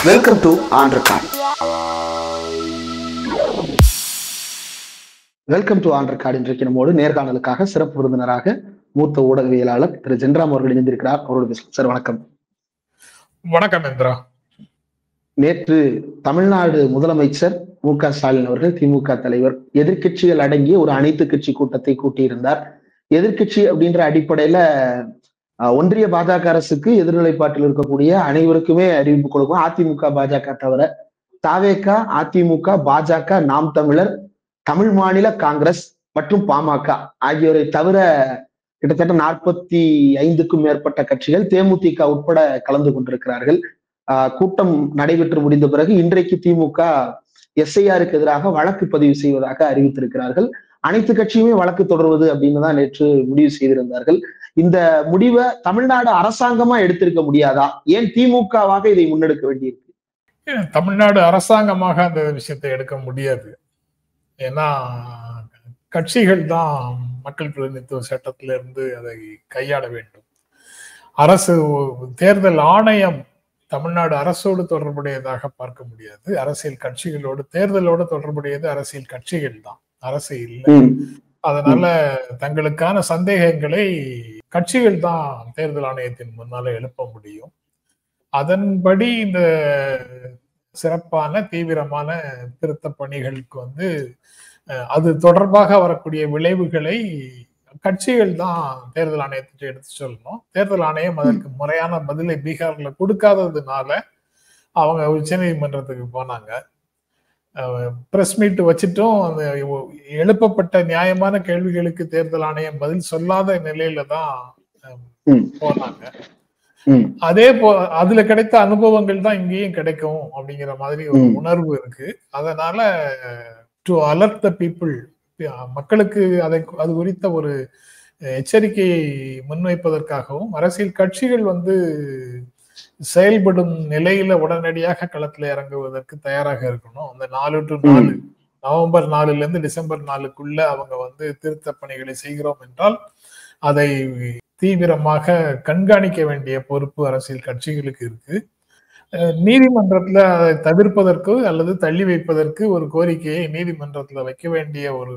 Welcome to on record. Welcome to on record. இன்றைக்கு நம்மோடு நேர்காணலுக்காக சிறப்பு விருந்தினராக மூத்த ஊடகவியலாளர் திரு ஜென்ராம் அவர்கள் இணைந்திருக்கிறார். அவரோட சார் வணக்கம். வணக்கம் இந்திரா. நேற்று தமிழ்நாடு முதலமைச்சர் மு.க. ஸ்டாலின் அவர்கள், திமுக தலைவர், எதிர்கட்சிகள் அடங்கிய ஒரு அனைத்து கட்சி கூட்டத்தை கூட்டியிருந்தார். எதிர்கட்சி அப்படின்ற அடிப்படையில ஒன்றிய பாஜக அரசுக்கு எதிர்நிலைப்பாட்டில் இருக்கக்கூடிய அனைவருக்குமே அறிவிப்பு கொடுக்கும். அதிமுக பாஜக தவிர தவேக, அதிமுக, பாஜக, நாம் தமிழர், தமிழ் மாநில காங்கிரஸ் மற்றும் பாமக ஆகியோரை தவிர கிட்டத்தட்ட 45க்கும் மேற்பட்ட கட்சிகள், தேமுதிக உட்பட கலந்து கொண்டிருக்கிறார்கள். கூட்டம் நடைபெற்று முடிந்த பிறகு இன்றைக்கு திமுக எஸ்ஐஆருக்கு எதிராக வழக்கு பதிவு செய்வதாக அறிவித்திருக்கிறார்கள். அனைத்து கட்சியுமே வழக்கு தொடர்வது அப்படின்னு தான் நேற்று முடிவு செய்திருந்தார்கள். இந்த முடிவை தமிழ்நாடு அரசாங்கமா எடுத்திருக்க முடியாதா? ஏன் திமுகவாக இதை முன்னெடுக்க வேண்டியிருக்கு? தமிழ்நாடு அரசாங்கமாக அந்த விஷயத்தை எடுக்க முடியாது. ஏன்னா கட்சிகள் தான் மக்கள் பிரதிநிதித்துவ சட்டத்திலிருந்து அதை கையாள வேண்டும். அரசு தேர்தல் ஆணையம் தமிழ்நாடு அரசோடு தொடர்புடையதாக பார்க்க முடியாது. அரசியல் கட்சிகளோடு, தேர்தலோடு தொடர்புடையது அரசியல் கட்சிகள் தான், அரசு இல்லை. அதனால தங்களுக்கான சந்தேகங்களை கட்சிகள் தான் தேர்தல் ஆணையத்தின் முன்னால எழுப்ப முடியும். அதன்படி இந்த சிறப்பான தீவிரமான திருத்த பணிகளுக்கு அது தொடர்பாக வரக்கூடிய விளைவுகளை கட்சிகள் தான் தேர்தல் ஆணையத்தை எடுத்து சொல்லணும். தேர்தல் ஆணையம் அதற்கு முறையான பதிலை பீகார்ல கொடுக்காததுனால அவங்க உச்ச நீதிமன்றத்துக்கு போனாங்க. பிரஸ் மீட் வச்சுட்டும் அந்த எழுப்பப்பட்ட நியாயமான கேள்விகளுக்கு தேர்தல் ஆணையம் பதில் சொல்லாத நிலையில தான் போனாங்க. அதே அதுல கிடைத்த அனுபவங்கள் தான் இங்கேயும் கிடைக்கும் அப்படிங்கிற மாதிரி ஒரு உணர்வு இருக்கு. அதனால டு அலர்ட் த பீப்புள், மக்களுக்கு அது குறித்த ஒரு எச்சரிக்கையை முன்வைப்பதற்காகவும் அரசியல் கட்சிகள் செயல்படும் நிலையில உடனடியாக களத்துல இறங்குவதற்கு தயாராக இருக்கணும். அந்த 4 to 4 நவம்பர் 4ல இருந்து டிசம்பர் 4க்குள்ள அவங்க திருத்த பணிகளை செய்கிறோம் என்றால் அதை தீவிரமாக கண்காணிக்க வேண்டிய பொறுப்பு அரசியல் கட்சிகளுக்கு இருக்கு. நீதிமன்றத்துல அதை தவிர்ப்பதற்கு அல்லது தள்ளி வைப்பதற்கு ஒரு கோரிக்கையை நீதிமன்றத்துல வைக்க வேண்டிய ஒரு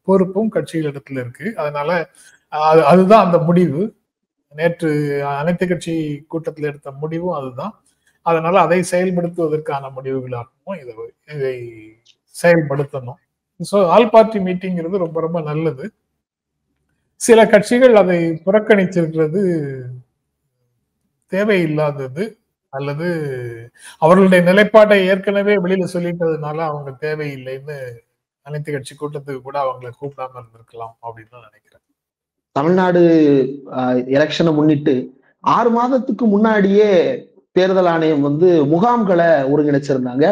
பொறுப்பும் கட்சிகளிடத்துல இருக்கு. அதனால அதுதான் அந்த முடிவு. நேற்று அனைத்து கட்சி கூட்டத்தில் எடுத்த முடிவும் அதுதான். அதனால அதை செயல்படுத்துவதற்கான முடிவுகளாகவும் இதை செயல்படுத்தணும். ஸோ ஆல் பார்ட்டி மீட்டிங்கிறது ரொம்ப ரொம்ப நல்லது. சில கட்சிகள் அதை புறக்கணிச்சிருக்கிறது தேவையில்லாதது, அல்லது அவர்களுடைய நிலைப்பாட்டை ஏற்கனவே வெளியில சொல்லிட்டதுனால அவங்க தேவையில்லைன்னு அனைத்து கட்சி கூட்டத்துக்கு கூட அவங்களை கூப்பிடாம இருந்திருக்கலாம் அப்படின்னு தான் நினைக்கிறேன். தமிழ்நாடு எலெக்ஷனை முன்னிட்டு 6 மாதத்துக்கு முன்னாடியே தேர்தல் ஆணையம் முகாம்களை ஒருங்கிணைச்சிருந்தாங்க.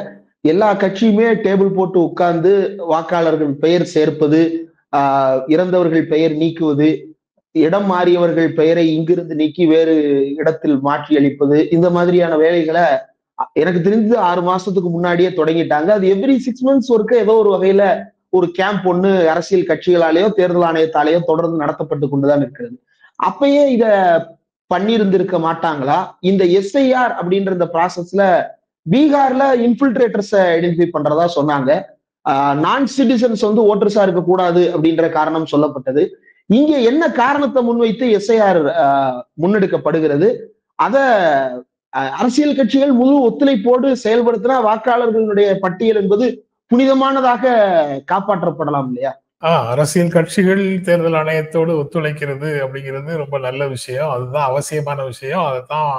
எல்லா கட்சியுமே டேபிள் போட்டு உட்கார்ந்து வாக்காளர்கள் பெயர் சேர்ப்பது, இறந்தவர்கள் பெயர் நீக்குவது, இடம் மாறியவர்கள் பெயரை இங்கிருந்து நீக்கி வேறு இடத்தில் மாற்றி அளிப்பது, இந்த மாதிரியான வேலைகளை எனக்கு தெரிஞ்சு 6 மாசத்துக்கு முன்னாடியே தொடங்கிட்டாங்க. அது எவ்ரி 6 months ஒருக்க ஏதோ ஒரு வகையில ஒரு கேம்ப் அரசியல் கட்சிகளாலேயோ தேர்தல் ஆணையத்தாலேயோ தொடர்ந்து நடத்தப்பட்டு கொண்டுதான் இருக்கிறது. அப்பயே இத பண்ணியிருந்திருக்க மாட்டாங்களா? இந்த எஸ்ஐஆர் அப்படின்ற இந்த ப்ராசஸ்ல பீகார்ல இன்ஃபில்ட்ரேட்டர்ஸை ஐடென்டிஃபை பண்றதா சொன்னாங்க. நான் சிட்டிசன்ஸ் ஓட்டர்ஸா இருக்கக்கூடாது அப்படின்ற காரணம் சொல்லப்பட்டது. இங்க என்ன காரணத்தை முன்வைத்து எஸ்ஐஆர் முன்னெடுக்கப்படுகிறது? அத அரசியல் கட்சிகள் முழு ஒத்துழைப்போடு செயல்படுத்தினா வாக்காளர்களுடைய பட்டியல் என்பது புனிதமானதாக காப்பாற்றப்படலாம் இல்லையா? அரசியல் கட்சிகள் தேர்தல் ஆணையத்தோடு ஒத்துழைக்கிறது அப்படிங்கிறது ரொம்ப நல்ல விஷயம். அதுதான் அவசியமான விஷயம். அதுதான்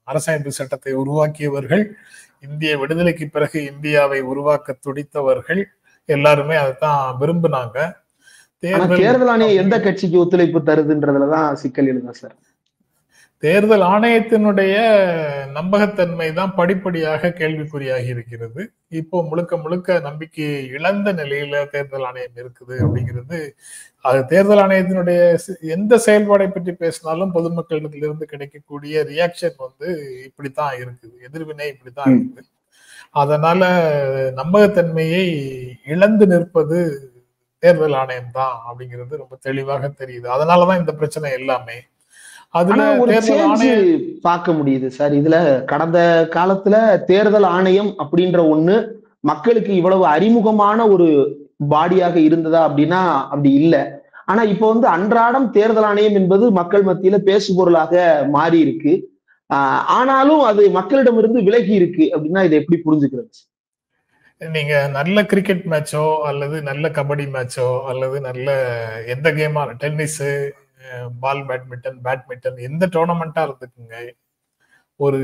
அரசமைப்பு சட்டத்தை உருவாக்கியவர்கள், இந்திய விடுதலைக்கு பிறகு இந்தியாவை உருவாக்க துடித்தவர்கள் எல்லாருமே அதைத்தான் விரும்பினாங்க. தேர்தல் ஆணையம் எந்த கட்சிக்கு ஒத்துழைப்பு தருதுன்றதுலதான் சிக்கல் எழுதா சார்? தேர்தல் ஆணையத்தினுடைய நம்பகத்தன்மை தான் படிப்படியாக கேள்விக்குறியாகி இருக்கிறது. இப்போ முழுக்க முழுக்க நம்பிக்கையை இழந்த நிலையில தேர்தல் ஆணையம் இருக்குது அப்படிங்கிறது. அது தேர்தல் ஆணையத்தினுடைய எந்த செயல்பாடை பற்றி பேசினாலும் பொதுமக்களிடத்திலிருந்து கிடைக்கக்கூடிய ரியாக்ஷன் இப்படித்தான் இருக்குது, எதிர்வினை இப்படித்தான் இருக்குது. அதனால நம்பகத்தன்மையை இழந்து நிற்பது தேர்தல் ஆணையம் தான் அப்படிங்கிறது ரொம்ப தெளிவாக தெரியுது. அதனாலதான் இந்த பிரச்சனை எல்லாமே. அதுல ஒரு தேர்தல் சேஞ்ச் ஆணைய பார்க்க முடியுது சார். இதுல கடந்த காலத்துல தேர்தல் ஆணையம் அப்படின்ற ஒண்ணு மக்களுக்கு இவ்வளவு அறிமுகமான ஒரு பாடியாக இருந்ததா அப்படின்னா அப்படி இல்ல. ஆனா இப்ப வந்து அன்றாடம் தேர்தல் ஆணையம் என்பது மக்கள் மத்தியில பேசுபொருளாக மாறி இருக்கு. ஆனாலும் அது மக்களிடமிருந்து விலகி இருக்கு அப்படின்னா இதை எப்படி புரிஞ்சுக்கிறது? நீங்க நல்ல கிரிக்கெட் மேட்சோ அல்லது நல்ல கபடி மேட்சோ அல்லது நல்ல எந்த கேமா டென்னிஸ், பால் பேட்மிண்டன் எந்த டோர்னமெண்டா இருந்துக்குங்க, ஒரு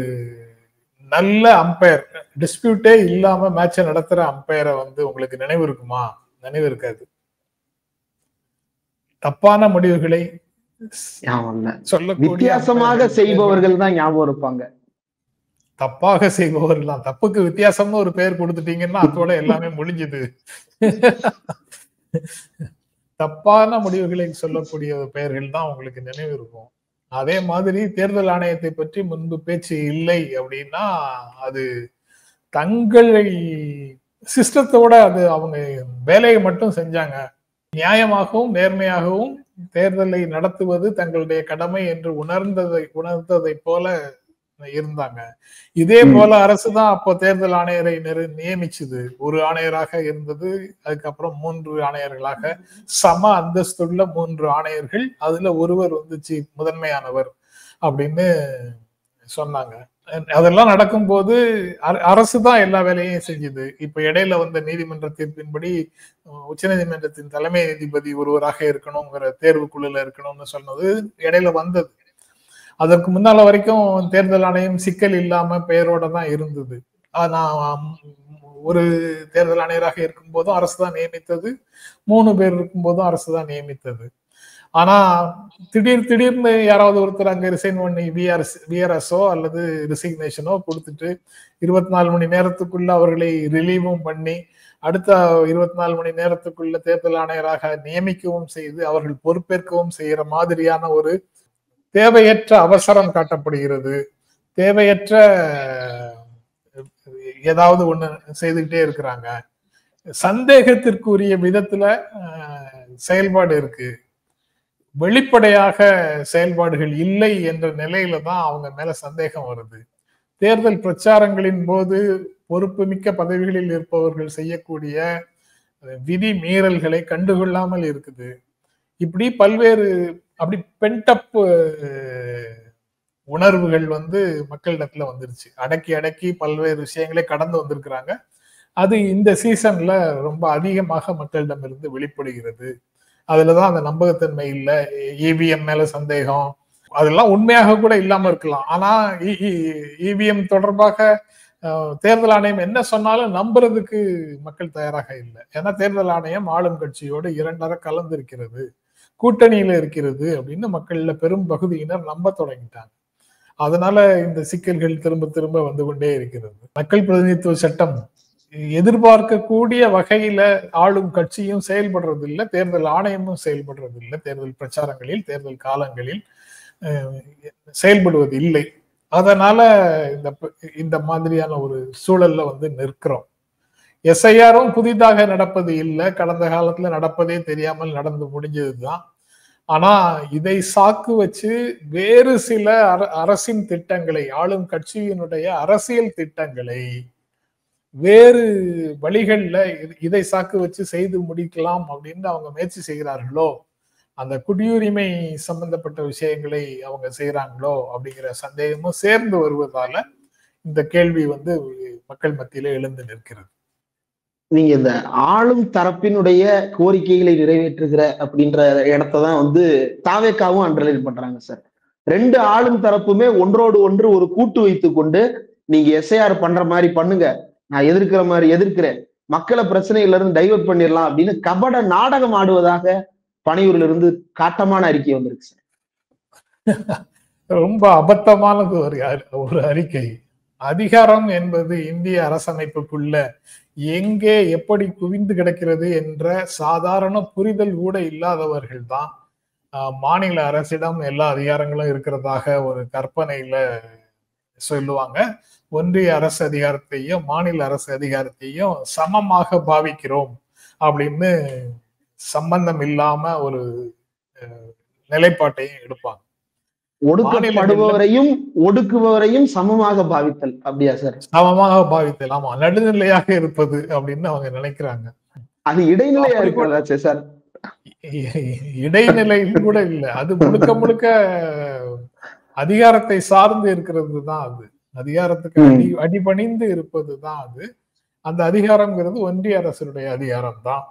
நல்ல அம்பையர், டிஸ்பியூட்டே இல்லாம மேட்சை நடத்துற அம்பையரை வந்து உங்களுக்கு நினைவு இருக்குமா? நினைவு இருக்காது. தப்பான முடிவுகளை சொல்லக்கூடிய வித்தியாசமாக செய்பவர்கள் தான் ஞாபகம் இருப்பாங்க. தப்பாக செய்பவர்கள் தான். தப்புக்கு வித்தியாசம்னு ஒரு பெயர் கொடுத்துட்டீங்கன்னா அதோட எல்லாமே முடிஞ்சுது. தப்பான முடிவுகளை சொல்லக்கூடிய பெயர்கள் தான் உங்களுக்கு நினைவு இருக்கும். அதே மாதிரி தேர்தல் ஆணையத்தை பற்றி முன்பு பேச்சு இல்லை அப்படின்னா அது தங்களை சிஸ்டத்தோட அது அவங்க வேலையை மட்டும் செஞ்சாங்க. நியாயமாகவும் நேர்மையாகவும் தேர்தலை நடத்துவது தங்களுடைய கடமை என்று உணர்ந்ததை போல இருந்தாங்க. இதே போல அரசுதான் அப்போ தேர்தல் ஆணையரை நியமிச்சது. ஒரு ஆணையராக இருந்தது, அதுக்கப்புறம் 3 ஆணையர்களாக சம அந்தஸ்துள்ள 3 ஆணையர்கள், அதுல ஒருவர் வந்து முதன்மையானவர் அப்படின்னு சொன்னாங்க. அதெல்லாம் நடக்கும்போது அரசு தான் எல்லா வேலையும் செஞ்சது. இப்ப இடையில வந்த நீதிமன்ற தீர்ப்பின்படி உச்சநீதிமன்றத்தின் தலைமை நீதிபதி ஒருவராக இருக்கணுங்கிற தேர்வுக்குழுல இருக்கணும்னு சொன்னது இடையில வந்தது. அதற்கு முன்னால வரைக்கும் தேர்தல் ஆணையம் சிக்கல் இல்லாம பெயரோட தான் இருந்தது. ஆனா ஒரு தேர்தல் ஆணையராக இருக்கும் போதும் அரசு தான் நியமித்தது, 3 பேர் இருக்கும் போதும் அரசு தான் நியமித்தது. ஆனா திடீர்னு யாராவது ஒருத்தர் அங்க ரிசைன் பண்ணி விஆர்எஸ்ஓ அல்லது ரிசிக்னேஷனோ கொடுத்துட்டு 24 மணி நேரத்துக்குள்ள அவர்களை ரிலீவும் பண்ணி அடுத்த 24 மணி நேரத்துக்குள்ள தேர்தல் ஆணையராக நியமிக்கவும் செய்து அவர்கள் பொறுப்பேற்கவும் செய்யற மாதிரியான ஒரு தேவையற்ற அவசரம் காட்டப்படுகிறது. தேவையற்ற ஏதாவது ஒண்ணு செய்துகிட்டே இருக்கிறாங்க. சந்தேகத்திற்குரிய விதத்துல செயல்பாடு இருக்கு. வெளிப்படையாக செயல்பாடுகள் இல்லை என்ற நிலையில தான் அவங்க மேல சந்தேகம் வருது. தேர்தல் பிரச்சாரங்களின் போது பொறுப்புமிக்க பதவிகளில் இருப்பவர்கள் செய்யக்கூடிய விதி மீறல்களை கண்டுகொள்ளாமல் இருக்குது. இப்படி பல்வேறு அப்படி பென்டப் உணர்வுகள் வந்து மக்களிடத்துல வந்துருச்சு. அடக்கி பல்வேறு விஷயங்களை கடந்து வந்திருக்கிறாங்க. அது இந்த சீசன்ல ரொம்ப அதிகமாக மக்களிடம் இருந்து வெளிப்படுகிறது. அதுலதான் அந்த நம்பகத்தன்மை இல்லை, இவிஎம் மேல சந்தேகம், அதெல்லாம் உண்மையாக கூட இல்லாம இருக்கலாம். ஆனா இவிஎம் தொடர்பாக தேர்தல் ஆணையம் என்ன சொன்னாலும் நம்புறதுக்கு மக்கள் தயாராக இல்லை. ஏன்னா தேர்தல் ஆணையம் ஆளும் கட்சியோடு 2 கலந்து இருக்கிறது, கூட்டணியில இருக்கிறது அப்படின்னு மக்கள்ல பெரும் பகுதியினர் நம்ப தொடங்கிட்டாங்க. அதனால இந்த சிக்கல்கள் திரும்ப வந்து கொண்டே இருக்கிறது. மக்கள் பிரதிநிதித்துவ சட்டம் எதிர்பார்க்கக்கூடிய வகையில ஆளும் கட்சியும் செயல்படுறது இல்லை, தேர்தல் ஆணையமும் செயல்படுறது இல்லை, தேர்தல் பிரச்சாரங்களில் தேர்தல் காலங்களில் செயல்படுவது இல்லை. அதனால இந்த மாதிரியான ஒரு சூழல்ல வந்து நிற்கிறோம். எஸ்ஐஆரும் புதிதாக நடப்பது இல்லை, கடந்த காலத்துல நடப்பதே தெரியாமல் நடந்து முடிஞ்சதுதான். ஆனா இதை சாக்கு வச்சு வேறு சில அரசின் திட்டங்களை, ஆளும் கட்சியினுடைய அரசியல் திட்டங்களை வேறு வழிகள்ல இதை சாக்கு வச்சு செய்து முடிக்கலாம் அப்படின்னு அவங்க முயற்சி செய்கிறார்களோ, அந்த குடியுரிமை சம்பந்தப்பட்ட விஷயங்களை அவங்க செய்யறாங்களோ அப்படிங்கிற சந்தேகமும் சேர்ந்து வருவதால இந்த கேள்வி வந்து மக்கள் மத்தியில எழுந்து நிற்கிறது. நீங்க இந்த ஆளும் தரப்பினுடைய கோரிக்கைகளை நிறைவேற்றுகிற அப்படின்ற இடத்தான் வந்து தாவேக்காவும் அண்டர்லைன் பண்றாங்க சார். 2 ஆளும் தரப்புமே ஒன்றோடு ஒன்று ஒரு கூட்டு வைத்து கொண்டு நீங்க எஸ்ஐஆர் பண்ற மாதிரி பண்ணுங்க, நான் எதிர்க்கிற மாதிரி எதிர்க்கிறேன், மக்களை பிரச்சனையில இருந்து டைவர்ட் பண்ணிடலாம் அப்படின்னு கபட நாடகம் ஆடுவதாக பனையூர்ல இருந்து காட்டமான அறிக்கை வந்திருக்கு சார். ரொம்ப அபத்தமானது ஒரு அறிக்கை. அதிகாரம் என்பது இந்திய அரசமைப்புக்குள்ள எங்கே எப்படி குவிந்து கிடக்கிறது என்ற சாதாரண புரிதல் கூட இல்லாதவர்கள் தான் மாநில அரசிடம் எல்லா அதிகாரங்களும் இருக்கிறதாக ஒரு கற்பனையில சொல்லுவாங்க. ஒன்றிய அரசு அதிகாரத்தையும் மாநில அரசு அதிகாரத்தையும் சமமாக பாவிக்கிறோம் அப்படின்னு சம்பந்தம் இல்லாம ஒரு நிலைப்பாட்டையும் எடுப்பாங்க. ஒடுக்கப்படுபவரையும் ஒடுக்குபவரையும் சமமாக பாவித்தல், அப்படியா சார்? சமமாக பாவித்தல், ஆமா, நடுநிலையாக இருப்பது அப்படின்னு அவங்க நினைக்கிறாங்க. அது இடைநிலையா இருக்கிறதா சார்? இடைநிலையில் கூட இல்ல, அது முழுக்க முழுக்க அதிகாரத்தை சார்ந்து இருக்கிறது தான். அது அதிகாரத்துக்கு அடிபணிந்து இருப்பது தான். அது அந்த அதிகாரம்ங்கிறது ஒன்றிய அரசுடைய அதிகாரம் தான்.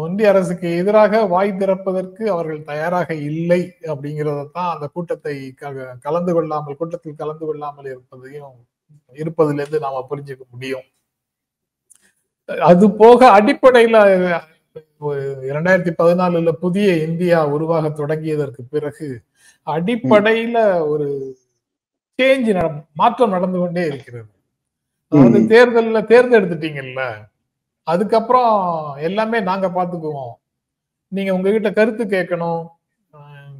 ஒன்றிய அரசுக்கு எதிராக வாய் திறப்பதற்கு அவர்கள் தயாராக இல்லை அப்படிங்கறதான் அந்த கூட்டத்தில் கலந்து கொள்ளாமல் இருப்பதிலிருந்து நாம புரிஞ்சுக்க முடியும். அது போக அடிப்படையில 2014 புதிய இந்தியா உருவாக தொடங்கியதற்கு பிறகு அடிப்படையில ஒரு சேஞ்ச் மாற்றம் நடந்து கொண்டே இருக்கிறது. அதாவது தேர்ந்தெடுத்துட்டீங்கல்ல, அதுக்கப்புறம் எல்லாமே நாங்க பாத்துக்குவோம், நீங்க உங்ககிட்ட கருத்து கேட்கணும்,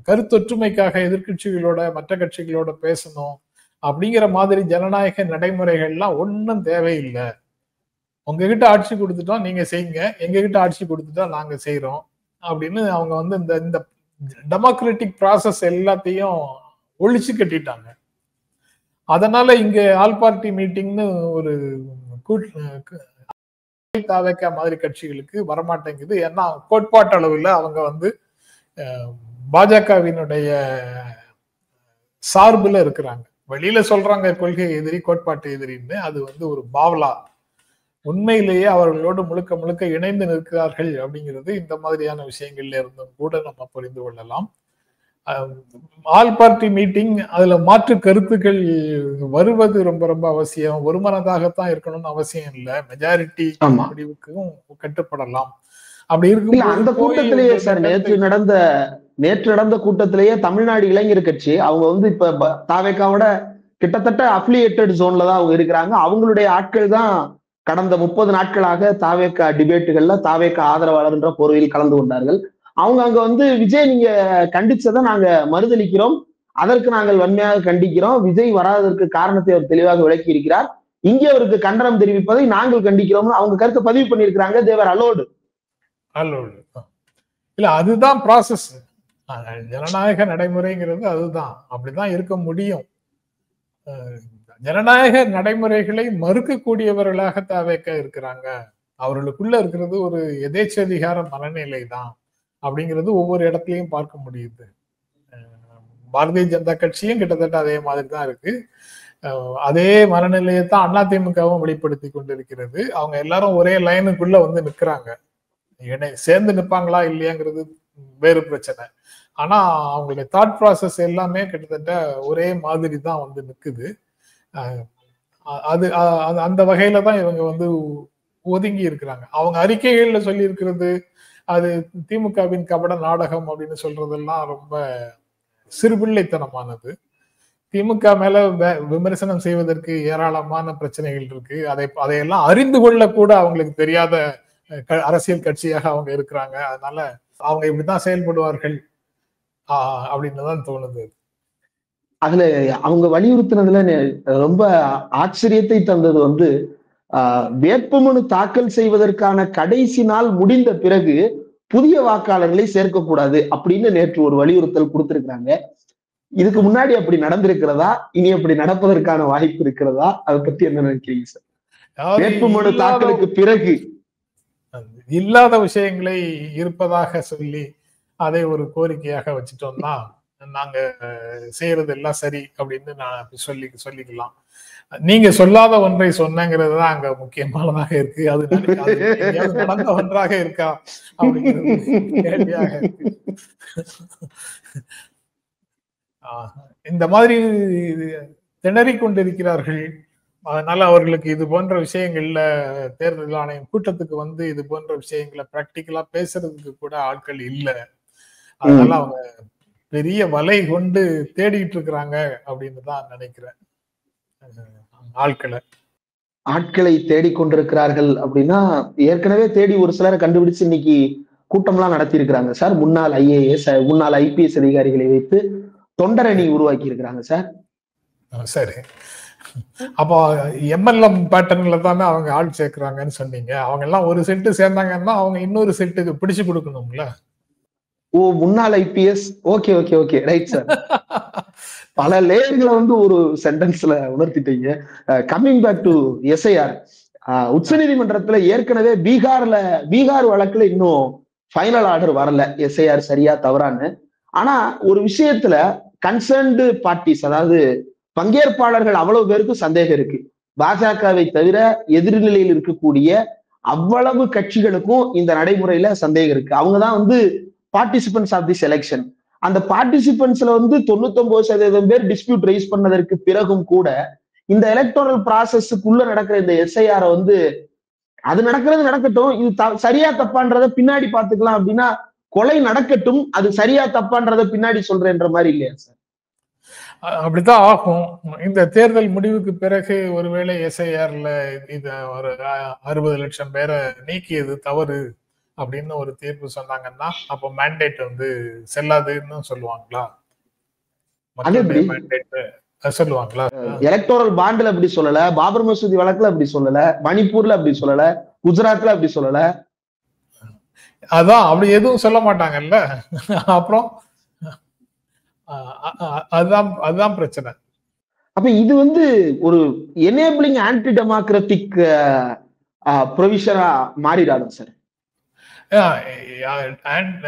கருத்தொற்றுமைக்காக எதிர்கட்சிகளோட மற்ற கட்சிகளோட பேசணும் அப்படிங்கிற மாதிரி ஜனநாயக நடைமுறைகள்லாம் ஒன்னும் தேவையில்லை. உங்ககிட்ட ஆட்சி கொடுத்துட்டோம், நீங்க செய்யுங்க, எங்ககிட்ட ஆட்சி கொடுத்துட்டா நாங்க செய்யறோம் அப்படின்னு அவங்க வந்து இந்த டெமோக்ராட்டிக் ப்ராசஸ் எல்லாத்தையும் ஒழிச்சு கட்டிட்டாங்க. அதனால இங்க ஆல் பார்ட்டி மீட்டிங்னு ஒரு தாவேக்கா மாதிரி கட்சிகளுக்கு வரமாட்டேங்குது. ஏன்னா கோட்பாட்டு அளவுல அவங்க வந்து பாஜகவினுடைய சார்புல இருக்கிறாங்க. வெளியில சொல்றாங்க கொள்கை எதிரி, கோட்பாட்டு எதிரின்னு. அது வந்து ஒரு பாவலா. உண்மையிலேயே அவர்களோடு முழுக்க முழுக்க இணைந்து நிற்கிறார்கள் அப்படிங்கிறது இந்த மாதிரியான விஷயங்கள்ல இருந்தும் கூட நம்ம புரிந்து கொள்ளலாம். ஆல் பார்ட்டி மீட்டிங், அதுல மாற்று கருத்துக்கள் வருவது ரொம்ப ரொம்ப அவசியம். ஒருமனதாகத்தான் இருக்கணும்னு அவசியம் இல்லை, மெஜாரிட்டி முடிவுக்கும் கட்டுப்படலாம். அப்படி இருக்கும் அந்த கூட்டத்திலேயே சார், நேற்று நடந்த கூட்டத்திலேயே தமிழ்நாடு இளைஞர் கட்சி அவங்க வந்து இப்ப தாவேக்காவோட கிட்டத்தட்ட அஃபிலியேட்டட் ஜோன்ல தான் அவங்க இருக்கிறாங்க. அவங்களுடைய ஆட்கள் தான் கடந்த 30 நாட்களாக தாவேக்கா டிபேட்டுகள்ல தாவேக்கா ஆதரவாளர்ன்ற போர்வையில் கலந்து கொண்டார்கள். அவங்க அங்க வந்து விஜய் நீங்க கண்டிச்சதை நாங்க மறுதளிக்கிறோம், அதற்கு நாங்கள் வன்மையாக கண்டிக்கிறோம், விஜய் வராததற்கு காரணத்தை அவர் தெளிவாக விளக்கி இருக்கிறார், இங்கே அவருக்கு கண்டனம் தெரிவிப்பதை நாங்கள் கண்டிக்கிறோம் அவங்க கருத்தை பதிவு பண்ணியிருக்கிறாங்க. தேவர் அலோடு இல்ல, அதுதான் ப்ராசஸ். ஜனநாயக நடைமுறைங்கிறது அதுதான், அப்படிதான் இருக்க முடியும். ஜனநாயக நடைமுறைகளை மறுக்கக்கூடியவர்களாக தாவேக்கா இருக்கிறாங்க. அவர்களுக்குள்ள இருக்கிறது ஒரு எதேச்சதிகார மனநிலை தான் அப்படிங்கிறது ஒவ்வொரு இடத்துலையும் பார்க்க முடியுது. பாரதிய ஜனதா கட்சியும் கிட்டத்தட்ட அதே மாதிரி தான் இருக்கு. அதே மனநிலையை தான் அதிமுகவும் வெளிப்படுத்தி கொண்டிருக்கிறது. அவங்க எல்லாரும் ஒரே லைனுக்குள்ள வந்து நிற்கிறாங்க. சேர்ந்து நிற்பாங்களா இல்லையாங்கிறது வேறு பிரச்சனை. ஆனா அவங்களுடைய தாட் ப்ராசஸ் எல்லாமே கிட்டத்தட்ட ஒரே மாதிரி தான் வந்து நிற்குது. அது அந்த வகையில தான் இவங்க வந்து ஒதுங்கி இருக்கிறாங்க. அவங்க அறிக்கைகள்ல சொல்லி இருக்கிறது அது திமுகவின் கபட நாடகம் அப்படின்னு சொல்றதெல்லாம் ரொம்ப சிறுபிள்ளைத்தனமானது. திமுக மேல விமர்சனம் செய்வதற்கு ஏராளமான பிரச்சனைகள் இருக்கு. அதையெல்லாம் அறிந்து கொள்ள கூட அவங்களுக்கு தெரியாத அரசியல் கட்சியாக அவங்க இருக்கிறாங்க. அதனால அவங்க இப்படிதான் செயல்படுவார்கள் அப்படின்னு தான் தோணுது. அதுல அவங்க வலியுறுத்தினதுல ரொம்ப ஆச்சரியத்தை தந்தது வந்து வேட்புமனு தாக்கல் செய்வதற்கான கடைசி நாள் முடிந்த பிறகு புதிய வாக்காளர்களை சேர்க்கக்கூடாது அப்படின்னு நேற்று ஒரு வலியுறுத்தல் கொடுத்திருக்கிறாங்க. இதுக்கு முன்னாடி அப்படி நடந்திருக்கிறதா, இனி அப்படி நடப்பதற்கான வாய்ப்பு இருக்கிறதா, அதை பத்தி என்ன நினைக்கிறீங்க சார்? வேட்புமனு தாக்கலுக்கு பிறகு இல்லாத விஷயங்களை இருப்பதாக சொல்லி அதை ஒரு கோரிக்கையாக வச்சுட்டோம்னா நாங்க செய்யறது எல்லாம் சரி அப்படின்னு நான் சொல்லிக்கலாம். நீங்க சொல்லாத ஒன்றை சொன்னங்கிறது தான் அங்க முக்கியமானதாக இருக்கு. அது நடந்த ஒன்றாக இருக்கா அப்படிங்கிறது கேள்வியாக இருக்கு. இந்த மாதிரி திணறிக் கொண்டிருக்கிறார்கள். அதனால அவர்களுக்கு இது போன்ற விஷயங்கள்ல தேர்தல் ஆணையம் கூட்டத்துக்கு வந்து இது போன்ற விஷயங்களை பிராக்டிக்கலா பேசுறதுக்கு கூட ஆட்கள் இல்லை. அதனால அவங்க பெரிய வலை கொண்டு தேடிட்டு இருக்கிறாங்க அப்படின்னு தான் நினைக்கிறேன். ஆட்களை தேடிக்கொண்டிருக்கிறார்கள் அப்படின்னா ஏற்கனவே தேடி ஒரு சிலரை கண்டுபிடிச்சு இன்னைக்கு கூட்டம்லாம் நடத்தி இருக்கிறாங்க சார். முன்னாள் IAS முன்னாள் IPS அதிகாரிகளை வைத்து தொண்டரணி உருவாக்கி இருக்கிறாங்க சார். சரி, அப்போ MLM பேட்டர்ன்ல தானே அவங்க ஆள் சேர்க்கிறாங்கன்னு சொன்னீங்க. அவங்க எல்லாம் ஒரு செட்டு சேர்ந்தாங்கன்னா அவங்க இன்னொரு செட்டுக்கு பிடிச்சு கொடுக்கணும்ல. ஓ, முன்னாள் IPS. Okay okay okay, right sir. பல லேயர்களை வந்து ஒரு சென்டென்ஸ்ல உணர்த்திட்டீங்க. கம்மிங் பேக் டு எஸ்ஐஆர், உச்ச நீதிமன்றத்துல ஏற்கனவே பீகார் வழக்குல இன்னும் ஃபைனல் ஆர்டர் வரல எஸ்ஐஆர் சரியா தவறான்னு. ஆனா ஒரு விஷயத்துல கன்சர்ன்டு பார்ட்டிஸ், அதாவது பங்கேற்பாளர்கள் அவ்வளவு பேருக்கு சந்தேகம் இருக்கு. பாஜகவை தவிர எதிர்நிலையில் இருக்கக்கூடிய அவ்வளவு கட்சிகளுக்கும் இந்த நடைமுறையில சந்தேகம் இருக்கு. அவங்கதான் வந்து பார்ட்டிசிபென்ட்ஸ் ஆஃப் திஸ் எலெக்ஷன். அந்த பார்ட்டிசிபென்ட்ஸ்ல வந்து 99% பேர் டிஸ்பியூட் ரைஸ் பண்ணதற்கு பிறகும் கூட இந்த எலக்டோரல் ப்ராசஸ்க்குள்ள நடக்கிற இந்த எஸ்ஐஆர் வந்து அது நடக்கிறது நடக்கட்டும், இது சரியா தப்பான்றத பின்னாடி பாத்துக்கலாம் அப்படின்னா, கொலை நடக்கட்டும், அது சரியா தப்பான்றத பின்னாடி சொல்றேன்ற மாதிரி இல்லையா சார்? அப்படித்தான் ஆகும். இந்த தேர்தல் முடிவுக்கு பிறகு ஒருவேளை எஸ்ஐஆர்ல இது ஒரு 60 லட்சம் பேரை நீக்கியது தவறு அப்படின்னு ஒரு தீர்ப்பு சொன்னாங்கன்னா, அப்போ மேண்டேட் வந்து செல்லாதுன்னு சொல்லுவாங்களா? சொல்லுவாங்களா? எலக்டோரல் பாண்ட்ல அப்படி சொல்லல, பாபர் மசூதி வழக்குல அப்படி சொல்லல, மணிப்பூர்ல அப்படி சொல்லல, குஜராத்ல அப்படி சொல்லல. அதான் அப்படி எதுவும் சொல்ல மாட்டாங்கல்ல. அப்புறம் அதுதான் பிரச்சனை. அப்ப இது வந்து ஒரு எனேபிளிங் ஆன்டி டெமோக்ராட்டிக் ப்ரொவிஷனா மாறிடாதா சார்?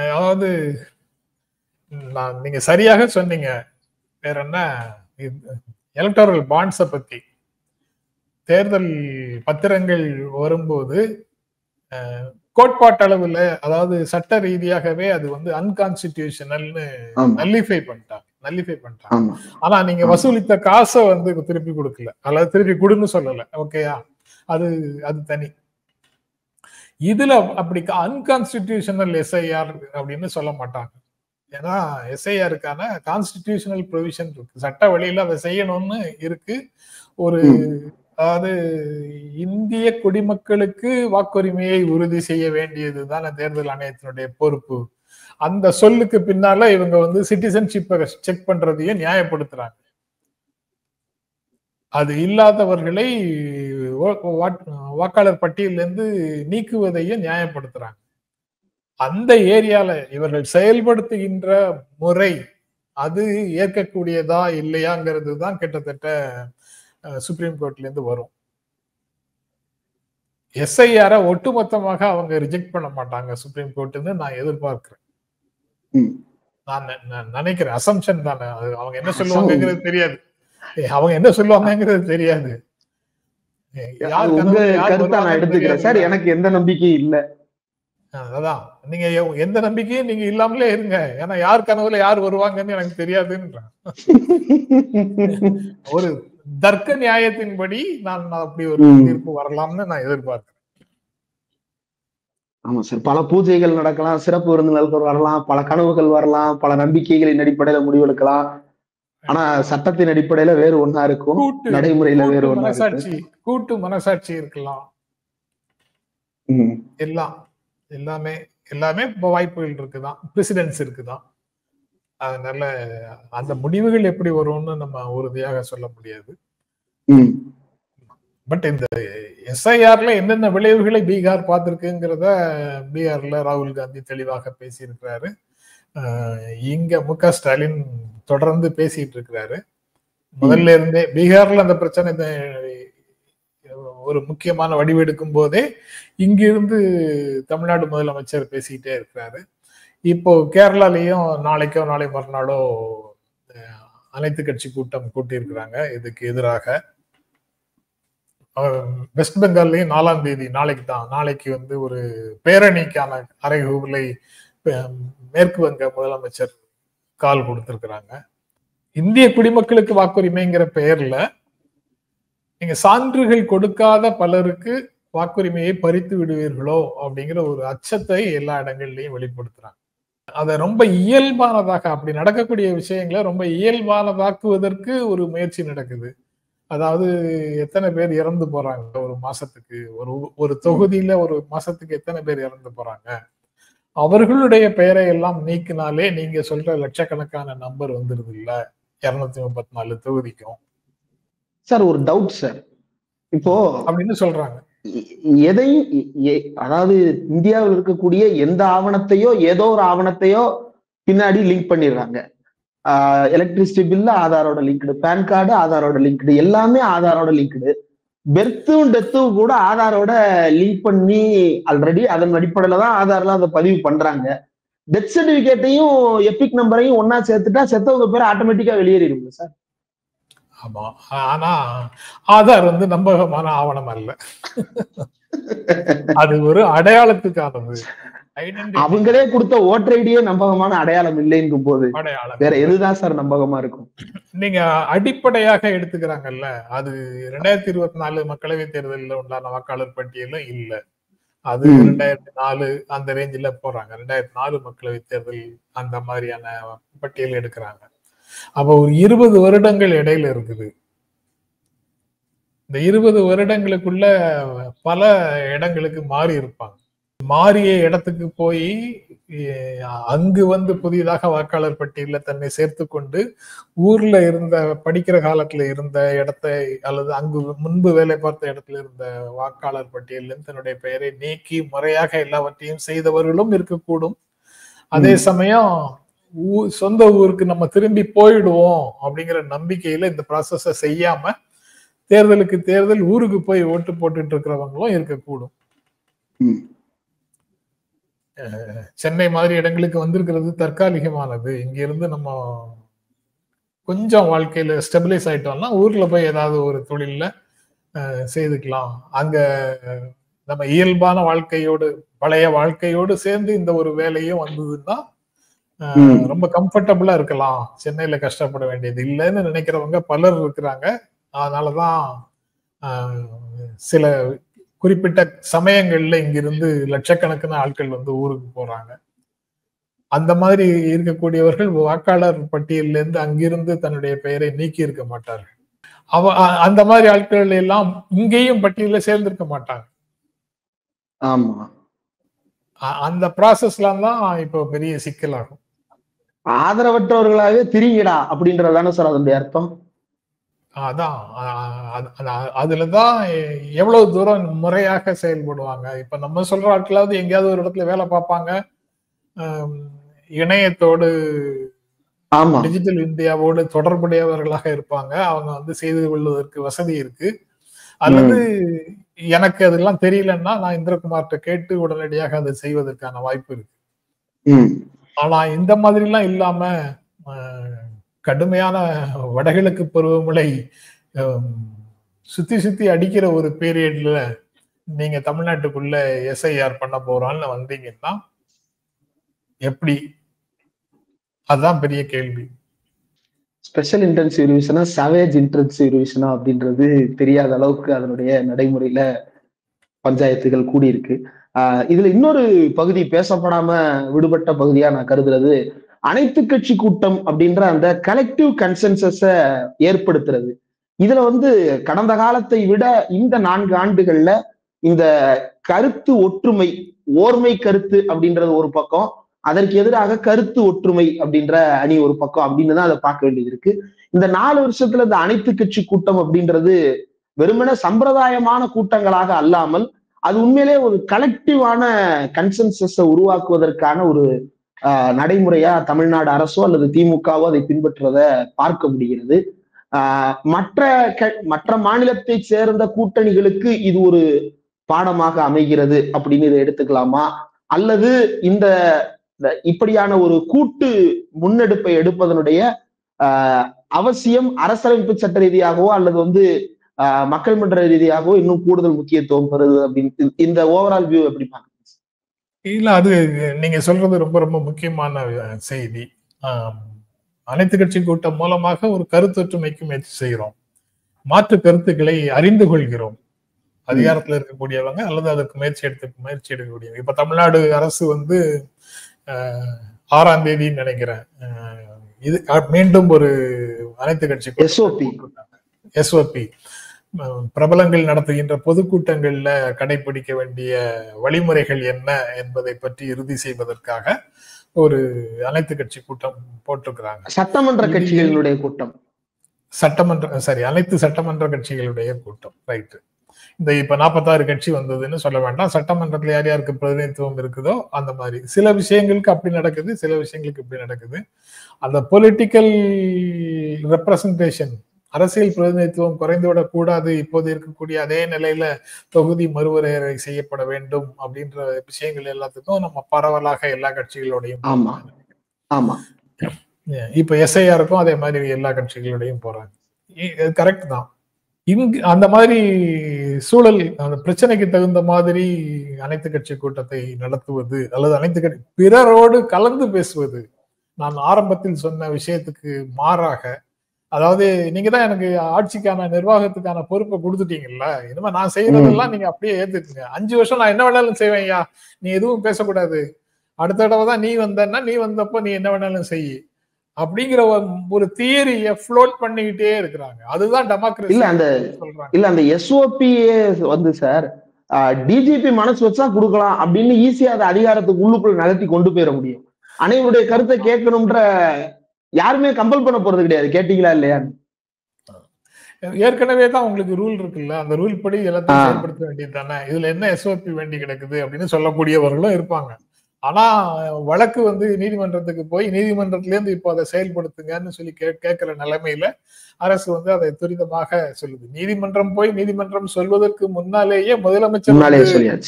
அதாவது நீங்க சரியாக சொன்னீங்க. வேற என்ன, எலக்டோரல் பாண்ட்ஸ பத்தி தேர்தல் பத்திரங்கள் வரும்போது கோட்பாட்டளவுல, அதாவது சட்ட ரீதியாகவே அது வந்து அன்கான்ஸ்டிடியூஷனல்னு நல்லிஃபை பண்ணிட்டாங்க. ஆனா நீங்க வசூலித்த காசை வந்து திருப்பி கொடுக்கல, அல்லது திருப்பி கொடுன்னு சொல்லல. ஓகேயா? அது தனி. இதுல அப்படி அன்கான்ஸ்டிடியூஷனல் எஸ்ஐஆர் அப்படின்னு சொல்ல மாட்டாங்க. ஏன்னா எஸ்ஐஆருக்கான கான்ஸ்டிடியூஷனல் ப்ரொவிஷன் இருக்கு, சட்ட வழியில அதை செய்யணும்னு இருக்கு. ஒரு அதாவது இந்திய குடிமக்களுக்கு வாக்குரிமையை உறுதி செய்ய வேண்டியதுதான் தேர்தல் ஆணையத்தினுடைய பொறுப்பு. அந்த சொல்லுக்கு பின்னால இவங்க வந்து சிட்டிசன்ஷிப்பை செக் பண்றதையும் நியாயப்படுத்துறாங்க. அது இல்லாதவர்களை வாக்காளர் பட்டியலிருந்து நீக்குவதையும் நியாயப்படுத்துறாங்க. அந்த ஏரியால இவர்கள் செயல்படுத்துகின்ற முறை அது ஏற்கக்கூடியதா இல்லையாங்கிறது தான் கிட்டத்தட்ட சுப்ரீம் கோர்ட்ல இருந்து வரும். எஸ்ஐஆர ஒட்டுமொத்தமாக அவங்க ரிஜெக்ட் பண்ண மாட்டாங்க சுப்ரீம் கோர்ட்னு நான் எதிர்பார்க்கிறேன். நான் நினைக்கிறேன், அசம்ஷன் தானே. அவங்க என்ன சொல்லுவாங்கிறது தெரியாது, சார். எனக்கு எந்த நம்பிக்கையும் இல்ல. அதான், நீங்க எந்த நம்பிக்கையும் நீங்க இல்லாமலே இருங்க. ஏன்னா யார் கனவுல யார் வருவாங்கன்னு எனக்கு தெரியாதுன்ற ஒரு தர்க்க நியாயத்தின்படி நான் அப்படி ஒரு தீர்ப்பு வரலாம்னு நான் எதிர்பார்க்கிறேன். ஆமா சார், பல பூஜைகள் நடக்கலாம், சிறப்பு விருந்தினர்கள் வரலாம், பல கனவுகள் வரலாம், பல நம்பிக்கைகளின் அடிப்படையில முடிவெடுக்கலாம். ஆனா சட்டத்தின் அடிப்படையில வேறு ஒன்னா இருக்கும், நடைமுறையில வேறு ஒன்னா இருக்கும். கூட்டு மனசாட்சி இருக்கலாம். எல்லாமே வாய்ப்புகள் இருக்குதான், பிரசிடென்ஸ் இருக்குதான். அதனால அந்த முடிவுகள் எப்படி வரும்னு நம்ம உறுதியாக சொல்ல முடியாது. பட் இந்த எஸ்ஐஆர்ல என்னென்ன விளைவுகளை பீகார் பார்த்திருக்குங்கிறத பீகார்ல ராகுல் காந்தி தெளிவாக பேசியிருக்கிறாரு. இங்க மு.க. ஸ்டாலின் தொடர்ந்து பேசிட்டு இருக்கிறாரு. முதல்ல இருந்தே பீகார்ல அந்த பிரச்சனை ஒரு முக்கியமான வடிவெடுக்கும் போதே இங்கிருந்து தமிழ்நாடு முதலமைச்சர் பேசிக்கிட்டே இருக்கிறாரு. இப்போ கேரளாலையும் நாளைக்கோ நாளை மறுநாளோ அனைத்து கட்சி கூட்டம் கூட்டியிருக்கிறாங்க இதுக்கு எதிராக. வெஸ்ட் பெங்கால்லையும் 4ஆம் தேதி நாளைக்கு வந்து ஒரு பேரணிக்கான அறைகூவலை மேற்கு வங்க முதலமைச்சர் கால் கொடுத்திருக்கிறாங்க. இந்திய குடிமக்களுக்கு வாக்குரிமைங்கிற பெயர்ல நீங்க சான்றுகள் கொடுக்காத பலருக்கு வாக்குரிமையை பறித்து விடுவீர்களோ அப்படிங்கிற ஒரு அச்சத்தை எல்லா இடங்கள்லயும் வெளிப்படுத்துறாங்க. அதை ரொம்ப இயல்பானதாக, அப்படி நடக்கக்கூடிய விஷயங்களை ரொம்ப இயல்பானதாக்குவதற்கு ஒரு முயற்சி நடக்குது. அதாவது எத்தனை பேர் இறந்து போறாங்க ஒரு மாசத்துக்கு, ஒரு தொகுதியில ஒரு மாசத்துக்கு எத்தனை பேர் இறந்து போறாங்க, அவர்களுடைய பெயரை எல்லாம் நீக்கினாலே நீங்க சொல்ற லட்சக்கணக்கான நம்பர் வந்துருது இல்ல 234 தொகுதிக்கும். சார் ஒரு டவுட் சார், இப்போ அப்படின்னு சொல்றாங்க. எதையும், அதாவது இந்தியாவில் இருக்கக்கூடிய எந்த ஆவணத்தையோ ஏதோ ஒரு ஆவணத்தையோ பின்னாடி லிங்க் பண்ணிடுறாங்க. எலக்ட்ரிசிட்டி பில்லு ஆதாரோட லிங்க்டு, பேன் கார்டு ஆதாரோட லிங்க்டு, எல்லாமே ஆதாரோட லிங்க்டு. பெர்த்தும் டெத்தும் கூட ஆதாரோட லிங்க் பண்ணி ஆல்ரெடி அதன் அடிப்படையில தான் ஆதார்ல அதை பதிவு பண்றாங்க. டெத் சர்டிபிகேட்டையும் எபிக் நம்பரையும் ஒன்னா சேர்த்துட்டா செத்தவங்க பேர் ஆட்டோமேட்டிக்கா வெளியேறிடுங்க சார். ஆமா, ஆனா ஆதார் வந்து நம்பகமான ஆவணம் அல்ல. அது ஒரு அடையாளத்துக்கானது. அவங்களே கொடுத்த ஓட்டர் ஐடியே நம்பகமான அடையாளம் இல்லைங்கும் போது வேற எதுதான் சார் நம்பகமா இருக்கும்? நீங்க அடிப்படையாக எடுத்துக்கிறாங்கல்ல, அது 2024 மக்களவை தேர்தலில் உண்டான வாக்காளர் பட்டியலும் இல்ல. அது 2004 அந்த ரேஞ்சில போறாங்க. 2004 மக்களவை தேர்தல் அந்த மாதிரியான பட்டியல் எடுக்கிறாங்க. அப்ப ஒரு 20 வருடங்கள் இடையில இருக்குது. இந்த 20 வருடங்களுக்குள்ள பல இடங்களுக்கு மாறி இருப்பாங்க. மாறிய இடத்துக்கு போய் அங்கு வந்து புதிதாக வாக்காளர் பட்டியலில் தன்னை சேர்த்து கொண்டு ஊர்ல இருந்த படிக்கிற காலத்துல இருந்த இடத்தை அல்லது அங்கு முன்பு வேலை பார்த்த இடத்துல இருந்த வாக்காளர் பட்டியலில் தன்னுடைய பெயரை நீக்கி முறையாக எல்லாவற்றையும் செய்தவர்களும் இருக்கக்கூடும். அதே சமயம் சொந்த ஊருக்கு நம்ம திரும்பி போயிடுவோம் அப்படிங்கிற நம்பிக்கையில இந்த ப்ராசஸ செய்யாம தேர்தலுக்கு தேர்தல் ஊருக்கு போய் ஓட்டு போட்டுட்டு இருக்கிறவங்களும் இருக்கக்கூடும். சென்னை மாதிரி இடங்களுக்கு வந்திருக்கிறது தற்காலிகமானது. இங்க இருந்து நம்ம கொஞ்சம் வாழ்க்கையில ஸ்டெபிலைஸ் ஆயிட்டோம்னா ஊர்ல போய் ஏதாவது ஒரு தொழில்ல செய்துக்கலாம். அங்க நம்ம இயல்பான வாழ்க்கையோடு பழைய வாழ்க்கையோடு சேர்ந்து இந்த ஒரு வேலையும் வந்ததுன்னா ரொம்ப கம்ஃபர்டபுளா இருக்கலாம், சென்னையில கஷ்டப்பட வேண்டியது இல்லைன்னு நினைக்கிறவங்க பலர் இருக்கிறாங்க. அதனாலதான் சில குறிப்பிட்ட சமயங்கள்ல இங்கிருந்து லட்சக்கணக்கான ஆட்கள் வந்து ஊருக்கு போறாங்க. அந்த மாதிரி இருக்கக்கூடியவர்கள் வாக்காளர் பட்டியலில் இருந்து அங்கிருந்து தன்னுடைய பெயரை நீக்கி இருக்க மாட்டார்கள். அந்த மாதிரி ஆட்கள் எல்லாம் இங்கேயும் பட்டியல சேர்ந்திருக்க மாட்டாங்க. ஆமா, அந்த ப்ராசஸ்லாம் தான் இப்போ பெரிய சிக்கலாகும். ஆதரவற்றவர்களாகவே திரிங்கடா அப்படின்றதானே சார் அதனுடைய அர்த்தம்? அதான் அதுலதான் எவ்வளவு தூரம் முறையாக செயல்படுவாங்க. இப்ப நம்ம சொல்ற ஆட்களாவது எங்கேயாவது ஒரு இடத்துல வேலை பார்ப்பாங்க, இணையத்தோடு டிஜிட்டல் இந்தியாவோடு தொடர்புடையவர்களாக இருப்பாங்க, அவங்க வந்து செய்து கொள்வதற்கு வசதி இருக்கு. அல்லது எனக்கு அதெல்லாம் தெரியலன்னா நான் இந்திரகுமார்கிட்ட கேட்டு உடனடியாக அதை செய்வதற்கான வாய்ப்பு இருக்கு. ஆனா இந்த மாதிரி எல்லாம் இல்லாம கடுமையான வடகிழக்கு பருவமழை சுத்தி சுத்தி அடிக்கிற ஒரு பீரியட்ல நீங்க தமிழ்நாட்டுக்குள்ள எஸ்ஐஆர் பண்ண போறான்னு வந்தீங்கன்னா எப்படி? அதுதான் பெரிய கேள்வி. ஸ்பெஷல் இன்டென்சிவ் ரிவிஷனா சவேஜ் இன்டென்சிவ் ரிவிஷனா அப்படின்றது தெரியாத அளவுக்கு அதனுடைய நடைமுறையில பஞ்சாயத்துகள் கூடியிருக்கு. இதுல இன்னொரு பகுதி பேசப்படாம விடுபட்ட பகுதியா நான் கருதுறது அனைத்து கட்சி கூட்டம் அப்படின்ற அந்த கலெக்டிவ் கன்சென்சஸ ஏற்படுத்துறது. இதுல வந்து கடந்த காலத்தை விட இந்த 4 ஆண்டுகள்ல இந்த கருத்து ஒற்றுமை, ஓர்மை கருத்து அப்படின்றது ஒரு பக்கம், அதற்கு எதிராக கருத்து ஒற்றுமை அப்படின்ற அணி ஒரு பக்கம் அப்படின்னு தான் அதை பார்க்க வேண்டியது இருக்கு. இந்த 4 வருஷத்துல இந்த அனைத்து கட்சி கூட்டம் அப்படின்றது வெறுமனே சம்பிரதாயமான கூட்டங்களாக அல்லாமல் அது உண்மையிலே ஒரு கலெக்டிவான கன்சென்சஸை உருவாக்குவதற்கான ஒரு நடைமுறையா தமிழ்நாடு அரசோ அல்லது திமுகவோ அதை பின்பற்றுவதை பார்க்க முடிகிறது. மற்ற மாநிலத்தை சேர்ந்த கூட்டணிகளுக்கு இது ஒரு பாடமாக அமைகிறது அப்படின்னு இதை எடுத்துக்கலாமா? அல்லது இந்த இப்படியான ஒரு கூட்டு முன்னெடுப்பை எடுப்பதனுடைய அவசியம் அரசியலமைப்பு சட்ட ரீதியாகவோ அல்லது வந்து மக்கள் மன்ற ரீதியாகவோ இன்னும் கூடுதல் முக்கியத்துவம் பெறுது அப்படின்னு இந்த ஓவரால் வியூ எப்படி பாருங்க? இல்ல, அது நீங்க சொல்றது ரொம்ப ரொம்ப முக்கியமான செய்தி. அனைத்து கட்சி கூட்டம் மூலமாக ஒரு கருத்தொற்றுமைக்கு முயற்சி செய்கிறோம், மாற்று கருத்துக்களை அறிந்து கொள்கிறோம், அதிகாரத்துல இருக்கக்கூடியவங்க அல்லது அதற்கு முயற்சி எடுக்கக்கூடியவங்க. இப்ப தமிழ்நாடு அரசு வந்து 6ஆம் தேதின்னு நினைக்கிறேன் இது மீண்டும் ஒரு அனைத்து கட்சி எஸ்ஓபி பிரபலங்கள் நடத்துகின்ற பொதுக்கூட்டங்கள்ல கடைபிடிக்க வேண்டிய வழிமுறைகள் என்ன என்பதை பற்றி இறுதி செய்வதற்காக ஒரு அனைத்து கட்சி கூட்டம் போட்டிருக்கிறாங்க. சட்டமன்ற கட்சிகளுடைய கூட்டம், அனைத்து சட்டமன்ற கட்சிகளுடைய கூட்டம், ரைட்டு. இந்த இப்ப 46 கட்சி வந்ததுன்னு சொல்ல வேண்டாம். சட்டமன்றத்துல யார் யாருக்கு பிரதிநிதித்துவம் இருக்குதோ அந்த மாதிரி சில விஷயங்களுக்கு அப்படி நடக்குது, சில விஷயங்களுக்கு இப்படி நடக்குது. அந்த பொலிட்டிக்கல் ரெப்ரசன்டேஷன், அரசியல் பிரதிநிதித்துவம் குறைந்துவிடக் கூடாது, இப்போது இருக்கக்கூடிய அதே நிலையில தொகுதி மறுவரையறை செய்யப்பட வேண்டும் அப்படின்ற விஷயங்கள் எல்லாத்துக்கும் நம்ம பரவலாக எல்லா கட்சிகளோடையும் இப்ப எஸ்ஐஆருக்கும் அதே மாதிரி எல்லா கட்சிகளோடையும் போறாங்க. கரெக்ட் தான். இங்கு அந்த மாதிரி சூழல், அந்த பிரச்சனைக்கு தகுந்த மாதிரி அனைத்து கட்சி கூட்டத்தை நடத்துவது அல்லது அனைத்து கட்சி பிறரோடு கலந்து பேசுவது, நான் ஆரம்பத்தில் சொன்ன விஷயத்துக்கு மாறாக, அதாவது நீங்க தான் எனக்கு ஆட்சிக்கான நிர்வாகத்துக்கான பொறுப்பை கொடுத்துட்டீங்கல்ல, இனிமே நான் செய்யறதெல்லாம் நீங்க அப்படியே ஏத்துக்குங்க. 5 வருஷம் நான் என்ன வேணாலும் செய்வேன் ஐயா, நீ எதுவும் பேசக்கூடாது, அடுத்த தடவை தான் நீ வந்தன்னா நீ வந்தப்போ நீ என்ன வேணாலும் செய் அப்படிங்கிற ஒரு தியரியை ஃப்ளோட் பண்ணிக்கிட்டே இருக்கிறாங்க. அதுதான் டெமோக்ரஸி. இல்ல அந்த எஸ்ஓபியே வந்து சார் டிஜிபி மனசு வச்சா கொடுக்கலாம் அப்படின்னு ஈஸியா அதை அதிகாரத்துக்கு உள்ளுக்குள்ள நகர்த்தி கொண்டு போயிட முடியும். அனைவருடைய கருத்தை கேட்கணும்ன்ற யாருமே கம்பல் பண்ண போறது கிடையாது. கேட்டீங்களா இல்லையா? ஏற்கனவே தான் உங்களுக்கு ரூல் இருக்குல்ல, அந்த ரூல் படி எல்லாத்தையும் செயல்படுத்த வேண்டியது தானே. இதுல என்ன எஸ்ஓபி வேண்டி கிடக்குது அப்படின்னு சொல்லக்கூடியவர்களும் இருப்பாங்க. ஆனா வழக்கு வந்து நீதிமன்றத்துக்கு போய் நீதிமன்றத்திலேருந்து இப்போ அதை செயல்படுத்துங்கன்னு சொல்லி கேட்கிற நிலைமையில அரசு வந்து அதை துரிதமாக சொல்லுது. நீதிமன்றம் போய் நீதிமன்றம் சொல்வதற்கு முன்னாலேயே முதலமைச்சர்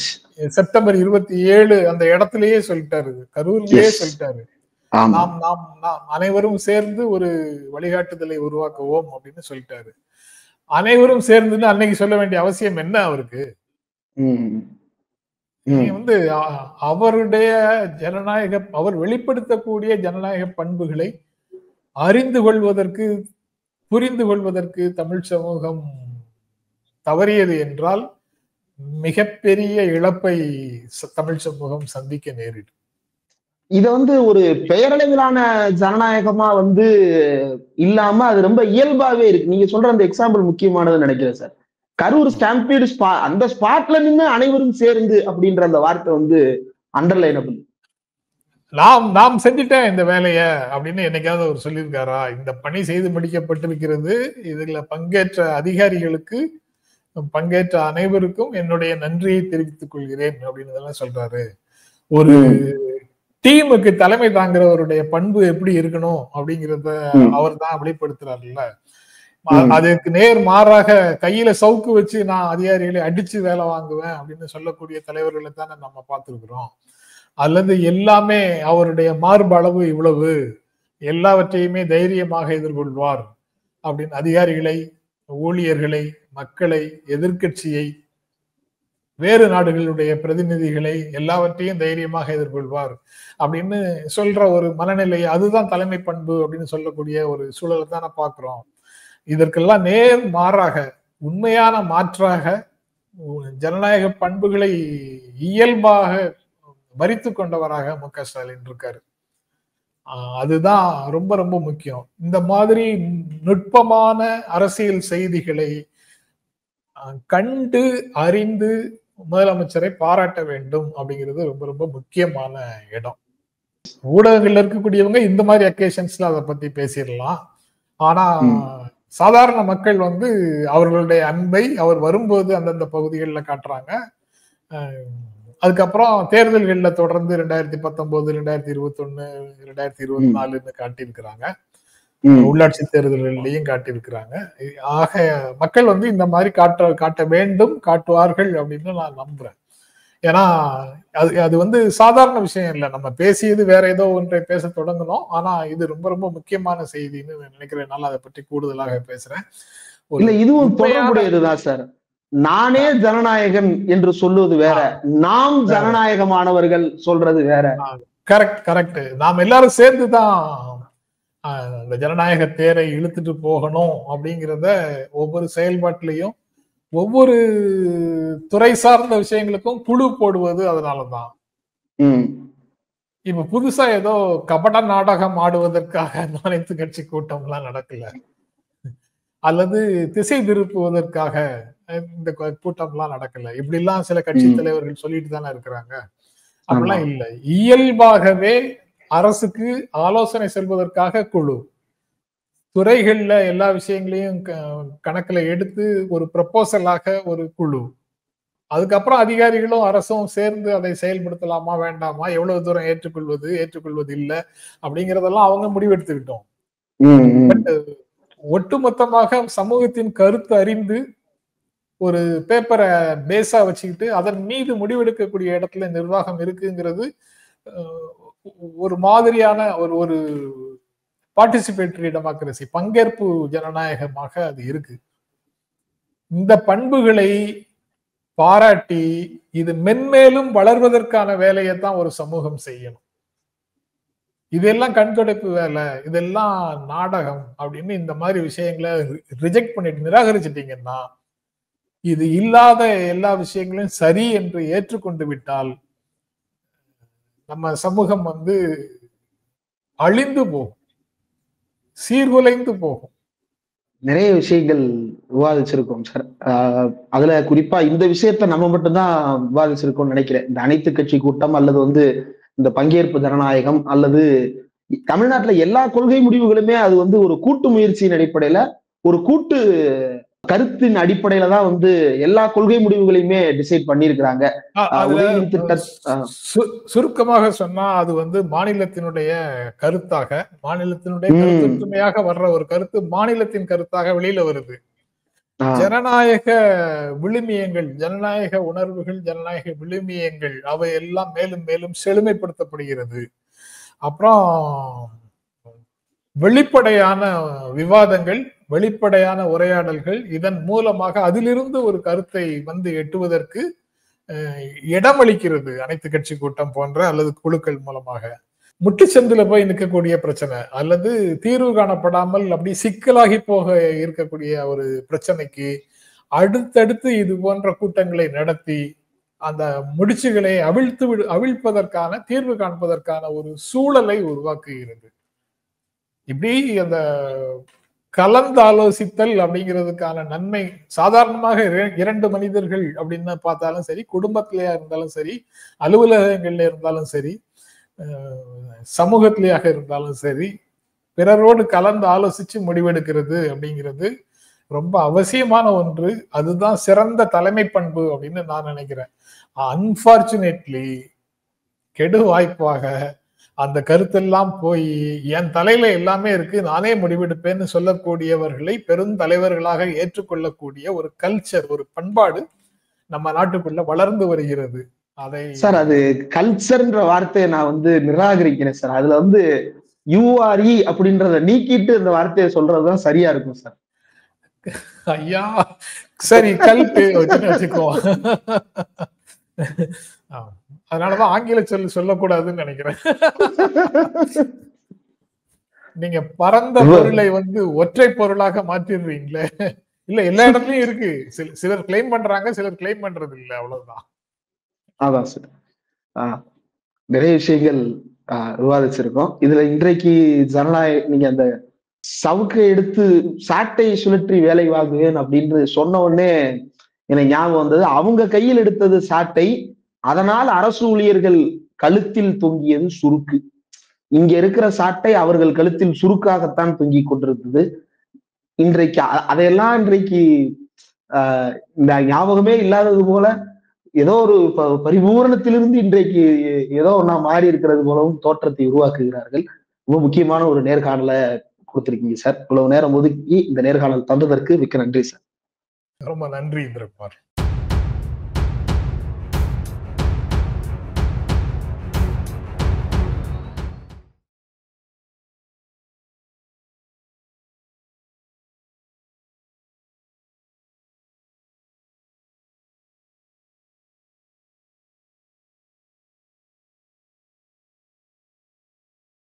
செப்டம்பர் 27 அந்த இடத்திலேயே சொல்லிட்டாரு, கரூர்லயே சொல்லிட்டாரு, நாம் நாம் நாம் அனைவரும் சேர்ந்து ஒரு வழிகாட்டுதலை உருவாக்குவோம் அப்படின்னு சொல்லிட்டாரு. அனைவரும் சேர்ந்துன்னு அன்னைக்கு சொல்ல வேண்டிய அவசியம் என்ன அவருக்கு? வந்து அவருடைய ஜனநாயக, அவர் வெளிப்படுத்தக்கூடிய ஜனநாயக பண்புகளை அறிந்து கொள்வதற்கு, புரிந்து கொள்வதற்கு தமிழ் சமூகம் தவறியது என்றால் மிகப்பெரிய இழப்பை தமிழ் சமூகம் சந்திக்க நேரிடும். இத வந்து ஒரு பெயரளவிலான ஜனநாயகமா வந்து இல்லாம அது ரொம்ப இயல்பாவே இருக்கு. நீங்க சொல்ற அந்த எக்ஸாம்பிள் முக்கியமானதுன்னு நினைக்கிறேன் சார். கரூர் ஸ்டாம்பீடு அந்த ஸ்பாட்ல நின்று அனைவரும் சேர்ந்து அப்படின்ற அந்த வார்த்தை வந்து அண்டர்லைனபிள். நாம் செஞ்சுட்டேன் இந்த வேலைய அப்படின்னு என்னைக்காவது அவர் சொல்லியிருக்காரா? இந்த பணி செய்து முடிக்கப்பட்டிருக்கிறது, இதுல பங்கேற்ற அதிகாரிகளுக்கு, பங்கேற்ற அனைவருக்கும் என்னுடைய நன்றியை தெரிவித்துக் கொள்கிறேன் அப்படின்னு சொல்றாரு. ஒரு டீமுக்கு தலைமை தாங்கிறவருடைய பண்பு எப்படி இருக்கணும் அப்படிங்கிறத அவர் தான் வெளிப்படுத்துறாருல்ல. அதுக்கு நேர் மாறாக கையில சவுக்கு வச்சு நான் அதிகாரிகளை அடிச்சு வேலை வாங்குவேன் அப்படின்னு சொல்லக்கூடிய தலைவர்களை தானே நம்ம பார்த்திருக்கிறோம். அல்லது எல்லாமே அவருடைய மார்பு அளவு இவ்வளவு, எல்லாவற்றையுமே தைரியமாக எதிர்கொள்வார் அப்படின்னு அதிகாரிகளை, ஊழியர்களை, மக்களை, எதிர்கட்சியை, வேறு நாடுகளுடைய பிரதிநிதிகளை எல்லாவற்றையும் தைரியமாக எதிர்கொள்வார் அப்படின்னு சொல்ற ஒரு மனநிலை, அதுதான் தலைமை பண்பு அப்படின்னு சொல்லக்கூடிய ஒரு சூழலை தானே பார்க்கிறோம். இதற்கெல்லாம் நேர் மாறாக, உண்மையான மாற்றாக ஜனநாயக பண்புகளை இயல்பாக மரித்து கொண்டவராக மு.க. ஸ்டாலின் இருக்காரு. அதுதான் ரொம்ப ரொம்ப முக்கியம். இந்த மாதிரி நுட்பமான அரசியல் செய்திகளை கண்டு அறிந்து முதலமைச்சரை பாராட்ட வேண்டும் அப்படிங்கிறது ரொம்ப ரொம்ப முக்கியமான இடம். ஊடகங்கள்ல இருக்கக்கூடியவங்க இந்த மாதிரி அக்கேஷன்ஸ்ல அதை பத்தி பேசிடலாம். ஆனா சாதாரண மக்கள் வந்து அவர்களுடைய அன்பை அவர் வரும்போது அந்தந்த பகுதிகளில் காட்டுறாங்க. அதுக்கப்புறம் தேர்தல்களில் தொடர்ந்து 2019, 2021, 2024 காட்டியிருக்கிறாங்க. உள்ளாட்சி தேர்தல்களையும் காட்டியிருக்கிறாங்க. ஆக மக்கள் வந்து இந்த மாதிரி காட்ட வேண்டும், காட்டுவார்கள் அப்படின்னு நான் நம்புறேன். ஏன்னா அது வந்து சாதாரண விஷயம் இல்லை. நம்ம பேசியது வேற ஏதோ ஒன்றை பேச தொடங்கணும். ஆனா இது ரொம்ப ரொம்ப முக்கியமான செய்தின்னு நினைக்கிறேன். அதை பற்றி கூடுதலாக பேசுறேன். இல்ல, இதுவும் தொடர்புடையதுதான் சார். நானே ஜனநாயகன் என்று சொல்லுவது வேற, நாம் ஜனநாயகமானவர்கள் சொல்றது வேற. கரெக்ட். நாம் எல்லாரும் சேர்ந்துதான் இந்த ஜனநாயக தேரை இழுத்துட்டு போகணும் அப்படிங்கிறத ஒவ்வொரு செயல்பாட்டிலையும், ஒவ்வொரு துறை சார்ந்த விஷயங்களுக்கும் குழு போடுவது அதனாலதான். இப்ப புதுசா ஏதோ கபட நாடகம் ஆடுவதற்காக அனைத்து கட்சி கூட்டம் எல்லாம் நடக்கல, அல்லது திசை திருப்புவதற்காக இந்த கூட்டம் எல்லாம் நடக்கல. இப்படி எல்லாம் சில கட்சி தலைவர்கள் சொல்லிட்டு தானே இருக்கிறாங்க. அப்படிலாம் இல்லை. இயல்பாகவே அரசுக்கு ஆலோசனை செல்வதற்காக குழு, துறைகள்ல எல்லா விஷயங்களையும் கணக்குல எடுத்து ஒரு ப்ரப்போசலாக ஒரு குழு, அதுக்கப்புறம் அதிகாரிகளும் அரசும் சேர்ந்து அதை செயல்படுத்தலாமா வேண்டாமா, எவ்வளவு தூரம் ஏற்றுக்கொள்வது இல்லை அப்படிங்கறதெல்லாம் அவங்க முடிவெடுத்துக்கிட்டோம். பட் ஒட்டுமொத்தமாக சமூகத்தின் கருத்து அறிந்து ஒரு பேப்பரை பேஸா வச்சுக்கிட்டு அதன் மீது முடிவெடுக்கக்கூடிய இடத்துல நிர்வாகம் இருக்குங்கிறது ஒரு மாதிரியான ஒரு பார்ட்டிசிபேட்டரி டெமோக்ரசி, பங்கேற்பு ஜனநாயகமாக அது இருக்கு. இந்த பண்புகளை பாராட்டி இது மென்மேலும் வளர்வதற்கான வேலையை தான் ஒரு சமூகம் செய்யணும். இதெல்லாம் கண்துடைப்பு வேலை, இதெல்லாம் நாடகம் அப்படின்னு இந்த மாதிரி விஷயங்களை ரிஜெக்ட் பண்ணிட்டு நிராகரிச்சிட்டீங்கன்னா, இது இல்லாத எல்லா விஷயங்களையும் சரி என்று ஏற்றுக்கொண்டு விட்டால் நம்ம சமூகம் அழிந்து போகும், சீர்குலைந்து போகும். நிறைய விஷயங்கள் விவாதிச்சிருக்கோம் சார். அதுல குறிப்பா இந்த விஷயத்த நம்ம மட்டும்தான் விவாதிச்சிருக்கோம்னு நினைக்கிறேன். இந்த அனைத்து கட்சி கூட்டம் அல்லது இந்த பங்கேற்பு ஜனநாயகம் அல்லது தமிழ்நாட்டுல எல்லா கொள்கை முடிவுகளுமே அது ஒரு கூட்டு முயற்சியின் அடிப்படையில, ஒரு கூட்டு கருத்தின் அடிப்படையில தான் எல்லா கொள்கை முடிவுகளையுமே டிசைட் பண்ணியிருக்கிறாங்க. சுருக்கமாக சொன்னா அது மாநிலத்தினுடைய கருத்தாக, மாநிலத்தினுடைய கருத்தொற்றுமையாக வர்ற ஒரு கருத்து மாநிலத்தின் கருத்தாக வெளியில வருது. ஜனநாயக விழுமியங்கள், ஜனநாயக உணர்வுகள், ஜனநாயக விழுமியங்கள் அவை எல்லாம் மேலும் மேலும் செழுமைப்படுத்தப்படுகிறது. அப்புறம் வெளிப்படையான விவாதங்கள், வெளிப்படையான உரையாடல்கள், இதன் மூலமாக அதிலிருந்து ஒரு கருத்தை எட்டுவதற்கு இடமளிக்கிறது அனைத்து கட்சி கூட்டம் போன்ற அல்லது குழுக்கள் மூலமாக. முட்டுச்சந்தில போய் நிற்கக்கூடிய பிரச்சனை அல்லது தீர்வு காணப்படாமல் அப்படி சிக்கலாகி போக இருக்கக்கூடிய ஒரு பிரச்சனைக்கு அடுத்தடுத்து இது போன்ற கூட்டங்களை நடத்தி அந்த முடிச்சுகளை அவிழ்ப்பதற்கான, தீர்வு காண்பதற்கான ஒரு சூழலை உருவாக்குகிறது. இப்படி அந்த கலந்து ஆலோசித்தல் அப்படிங்கிறதுக்கான நன்மை சாதாரணமாக இரண்டு மனிதர்கள் அப்படின்னு பார்த்தாலும் சரி, குடும்பத்திலேயா இருந்தாலும் சரி, அலுவலகங்கள்ல இருந்தாலும் சரி, சமூகத்திலேயாக இருந்தாலும் சரி, பிறரோடு கலந்து ஆலோசிச்சு முடிவெடுக்கிறது அப்படிங்கிறது ரொம்ப அவசியமான ஒன்று. அதுதான் சிறந்த தலைமை பண்பு அப்படின்னு நான் நினைக்கிறேன். அன்பார்ச்சுனேட்லி கெடு வாய்ப்பாக அந்த கருத்தெல்லாம் போய் என் தலையில எல்லாமே இருக்கு, நானே முடிவெடுப்பேன்னு சொல்லக்கூடியவர்களை பெருந்தலைவர்களாக ஏற்றுக்கொள்ளக்கூடிய ஒரு கல்ச்சர், ஒரு பண்பாடு நம்ம நாட்டுக்குள்ள வளர்ந்து வருகிறது. அதை சார், அது கல்ச்சர்ன்ற வார்த்தையை நான் நிராகரிக்கிறேன் சார். அதுல யூஆர்இ அப்படின்றத நீக்கிட்டு இந்த வார்த்தையை சொல்றதுதான் சரியா இருக்கும் சார். ஐயா சரி, கல்ட்டு வச்சுக்கோ. அதனாலதான் ஆங்கில சொல்லக்கூடாதுன்னு நினைக்கிறேன். நீங்க பரந்த பொருளை ஒற்றை பொருளாக மாத்திடுறீங்களே. இல்ல, எல்லா இடத்துலயும் இருக்கு. சிலர் கிளைம் பண்றாங்க, சிலர் கிளைம் பண்றது இல்ல, அவ்வளவுதான். அதான் சார், நிறைய விஷயங்கள் விவாதிச்சிருக்கோம். இதுல இன்றைக்கு நீங்க அந்த சவுக்கை எடுத்து சாட்டை சுழற்றி வேலை வாங்குவேன் அப்படின்னு சொன்ன உடனே எனக்கு ஞாபகம் வந்தது, அவங்க கையில் எடுத்தது சாட்டை, அதனால் அரசு ஊழியர்கள் கழுத்தில் தொங்கியது சுருக்கு. இங்க இருக்கிற சாட்டை அவர்கள் கழுத்தில் சுருக்காகத்தான் தொங்கிக் கொண்டிருந்தது. இன்றைக்கு அதையெல்லாம் இந்த ஞாபகமே இல்லாதது போல ஏதோ ஒரு பரிபூரணத்திலிருந்து இன்றைக்கு ஏதோ ஒன்னா மாறி இருக்கிறது போலவும் தோற்றத்தை உருவாக்குகிறார்கள். ரொம்ப முக்கியமான ஒரு நேர்காணலை கொடுத்திருக்கீங்க சார். இவ்வளவு நேரம் ஒதுக்கி இந்த நேர்காணல் தந்ததற்கு மிக்க நன்றி சார். ரொம்ப நன்றி இந்திரகுமார்.